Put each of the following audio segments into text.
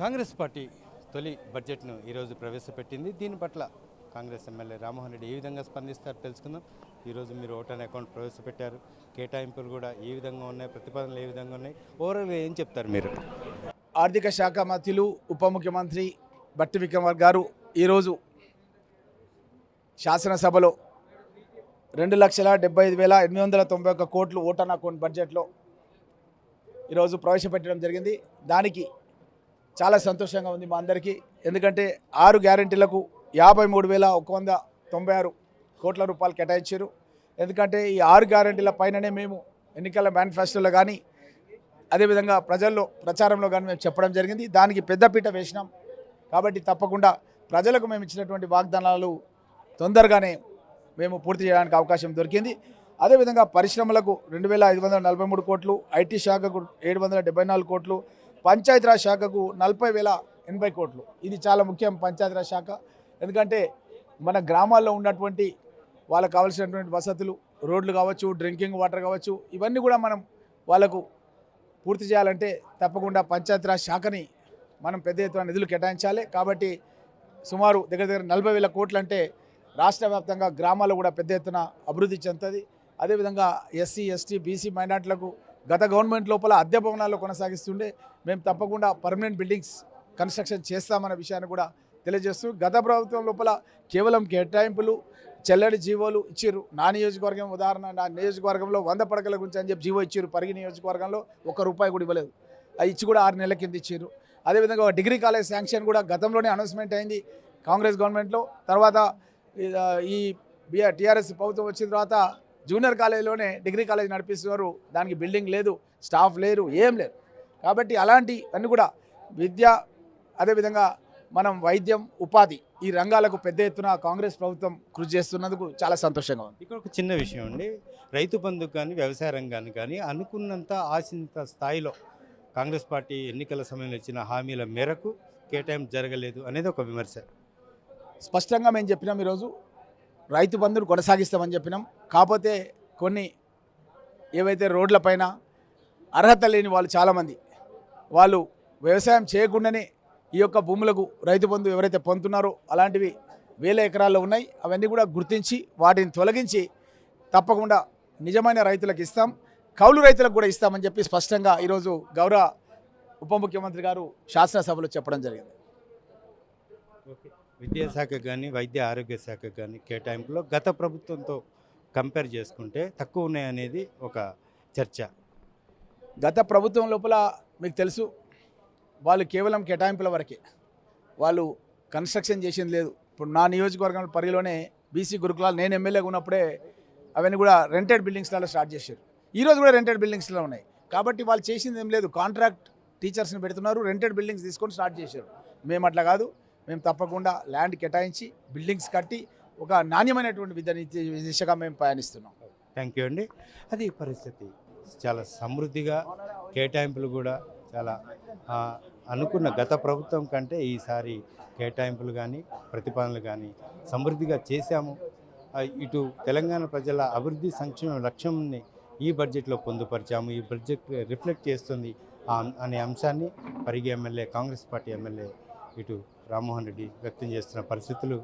Congress party తొలి బడ్జెట్ను ఈరోజు ప్రవేశపెట్టింది. దీని పట్ల కాంగ్రెస్ ఎమ్మెల్యే రామ్మోహన్ రెడ్డి ఏ విధంగా స్పందిస్తారో తెలుసుకుందాం. ఈరోజు మీరు ఓటాన్ అకౌంట్ ప్రవేశపెట్టారు, కేటాయింపులు కూడా ఏ విధంగా ఉన్నాయి, ప్రతిపాదనలు ఏ విధంగా ఉన్నాయి, ఓవరాల్గా ఏం చెప్తారు మీరు? ఆర్థిక శాఖ మంత్రులు ఉప ముఖ్యమంత్రి బట్టి విక్రమార్క గారు ఈరోజు శాసనసభలో 2,75,891 కోట్లు ఓటాన్ అకౌంట్ బడ్జెట్లో ఈరోజు ప్రవేశపెట్టడం జరిగింది. దానికి చాలా సంతోషంగా ఉంది మా అందరికీ. ఎందుకంటే 6 గ్యారెంటీలకు 53,196 కోట్ల రూపాయలు కేటాయించారు. ఎందుకంటే ఈ 6 గ్యారెంటీల పైననే మేము ఎన్నికల మేనిఫెస్టోలో కానీ అదేవిధంగా ప్రజల్లో ప్రచారంలో కానీ మేము చెప్పడం జరిగింది. దానికి పెద్దపీట వేసినాం. కాబట్టి తప్పకుండా ప్రజలకు మేము ఇచ్చినటువంటి వాగ్దానాలు తొందరగానే మేము పూర్తి చేయడానికి అవకాశం దొరికింది. అదేవిధంగా పరిశ్రమలకు 2,543 కోట్లు, ఐటీ శాఖకు 774 కోట్లు, పంచాయతీరాజ్ శాఖకు 40,080 కోట్లు. ఇది చాలా ముఖ్యం పంచాయతీరాజ్ శాఖ. ఎందుకంటే మన గ్రామాల్లో ఉన్నటువంటి వాళ్ళకు కావాల్సినటువంటి వసతులు, రోడ్లు కావచ్చు, డ్రింకింగ్ వాటర్ కావచ్చు, ఇవన్నీ కూడా మనం వాళ్ళకు పూర్తి చేయాలంటే తప్పకుండా పంచాయతీరాజ్ శాఖని మనం పెద్ద ఎత్తున నిధులు కేటాయించాలి. కాబట్టి సుమారు దగ్గర 40,000 కోట్లు అంటే రాష్ట్ర వ్యాప్తంగా గ్రామాల్లో కూడా పెద్ద ఎత్తున అభివృద్ధి చెందుతుంది. అదేవిధంగా ఎస్సీ, ఎస్టీ, బీసీ మైనార్టీలకు గత గవర్నమెంట్ లోపల అద్దె భవనాల్లో కొనసాగిస్తుండే మేము తప్పకుండా పర్మనెంట్ బిల్డింగ్స్ కన్స్ట్రక్షన్ చేస్తామన్న విషయాన్ని కూడా తెలియజేస్తూ, గత ప్రభుత్వం లోపల కేవలం కేటాయింపులు, చెల్లడి జీవోలు ఇచ్చారు. నా నియోజకవర్గం ఉదాహరణ, నా నియోజకవర్గంలో 100 పడకల గురించి అని చెప్పి జీవో ఇచ్చారు. పరిగి నియోజకవర్గంలో ₹1 కూడా ఇవ్వలేదు. అది ఇచ్చి కూడా 6 నెలల కింద ఇచ్చారు. అదేవిధంగా డిగ్రీ కాలేజ్ శాంక్షన్ కూడా గతంలోనే అనౌన్స్మెంట్ అయింది కాంగ్రెస్ గవర్నమెంట్లో. తర్వాత ఈ టీఆర్ఎస్ ప్రభుత్వం వచ్చిన తర్వాత జూనియర్ కాలేజీలోనే డిగ్రీ కాలేజ్ నడిపిస్తున్నారు. దానికి బిల్డింగ్ లేదు, స్టాఫ్ లేరు, ఏం లేరు. కాబట్టి అలాంటివన్నీ కూడా విద్య, అదేవిధంగా మనం వైద్యం, ఉపాధి ఈ రంగాలకు పెద్ద ఎత్తున కాంగ్రెస్ ప్రభుత్వం కృషి చేస్తున్నందుకు చాలా సంతోషంగా ఉంది. ఇక్కడ ఒక చిన్న విషయం అండి, రైతు బంధుకు కానీ వ్యవసాయ రంగానికి కానీ అనుకున్నంత ఆశింత స్థాయిలో కాంగ్రెస్ పార్టీ ఎన్నికల సమయంలో ఇచ్చిన హామీల మేరకు కేటాయింపు జరగలేదు అనేది ఒక విమర్శ. స్పష్టంగా మేము చెప్పినాం, ఈరోజు రైతు బంధును కొనసాగిస్తామని చెప్పినాం. కాకపోతే కొన్ని ఏవైతే రోడ్లపైన అర్హత లేని వాళ్ళు చాలామంది వాళ్ళు వ్యవసాయం చేయకుండానే ఈ యొక్క భూములకు రైతు బంధు ఎవరైతే పొందుతున్నారో అలాంటివి 1,000 ఎకరాల్లో ఉన్నాయి. అవన్నీ కూడా గుర్తించి వాటిని తొలగించి తప్పకుండా నిజమైన రైతులకు ఇస్తాం, కౌలు రైతులకు కూడా ఇస్తామని చెప్పి స్పష్టంగా ఈరోజు గౌరవ ఉప ముఖ్యమంత్రి గారు శాసనసభలో చెప్పడం జరిగింది. విద్యాశాఖకు కానీ వైద్య ఆరోగ్య శాఖకు కానీ కేటాయింపులో గత ప్రభుత్వంతో కంపేర్ చేసుకుంటే తక్కువ ఉన్నాయనేది ఒక చర్చ. గత ప్రభుత్వం లోపల మీకు తెలుసు, వాళ్ళు కేవలం కేటాయింపుల వరకే, వాళ్ళు కన్స్ట్రక్షన్ చేసింది లేదు. ఇప్పుడు నా నియోజకవర్గం పరిధిలోనే బీసీ గురుకులాలు నేను ఎమ్మెల్యేగా ఉన్నప్పుడే అవన్నీ కూడా రెంటెడ్ బిల్డింగ్స్లలో స్టార్ట్ చేశారు. ఈరోజు కూడా రెంటెడ్ బిల్డింగ్స్లో ఉన్నాయి. కాబట్టి వాళ్ళు చేసింది ఏం లేదు, కాంట్రాక్ట్ టీచర్స్ని పెడుతున్నారు, రెంటెడ్ బిల్డింగ్స్ తీసుకొని స్టార్ట్ చేశారు. మేము అట్లా కాదు, మేము తప్పకుండా ల్యాండ్ కేటాయించి బిల్డింగ్స్ కట్టి ఒక నాణ్యమైనటువంటి విద్య దిశగా మేము పయనిస్తున్నాం. థ్యాంక్ యూ అండి. అది పరిస్థితి చాలా సమృద్ధిగా, కేటాయింపులు కూడా చాలా అనుకున్న గత ప్రభుత్వం కంటే ఈసారి కేటాయింపులు కానీ ప్రతిపాదనలు కానీ సమృద్ధిగా చేశాము. ఇటు తెలంగాణ ప్రజల అభివృద్ధి సంక్షేమ లక్ష్యాన్ని ఈ బడ్జెట్లో పొందుపరిచాము, ఈ బడ్జెట్ రిఫ్లెక్ట్ చేస్తుంది అనే అంశాన్ని Parigi MLA, Congress party MLA ఇటు రామ్మోహన్ రెడ్డి వ్యక్తం చేస్తున్న పరిస్థితులు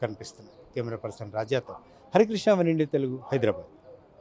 కనిపిస్తున్నాయి. కెమెరా పర్సన్ రాజాతో హరికృష్ణ, వన్ ఇండియా తెలుగు, హైదరాబాద్.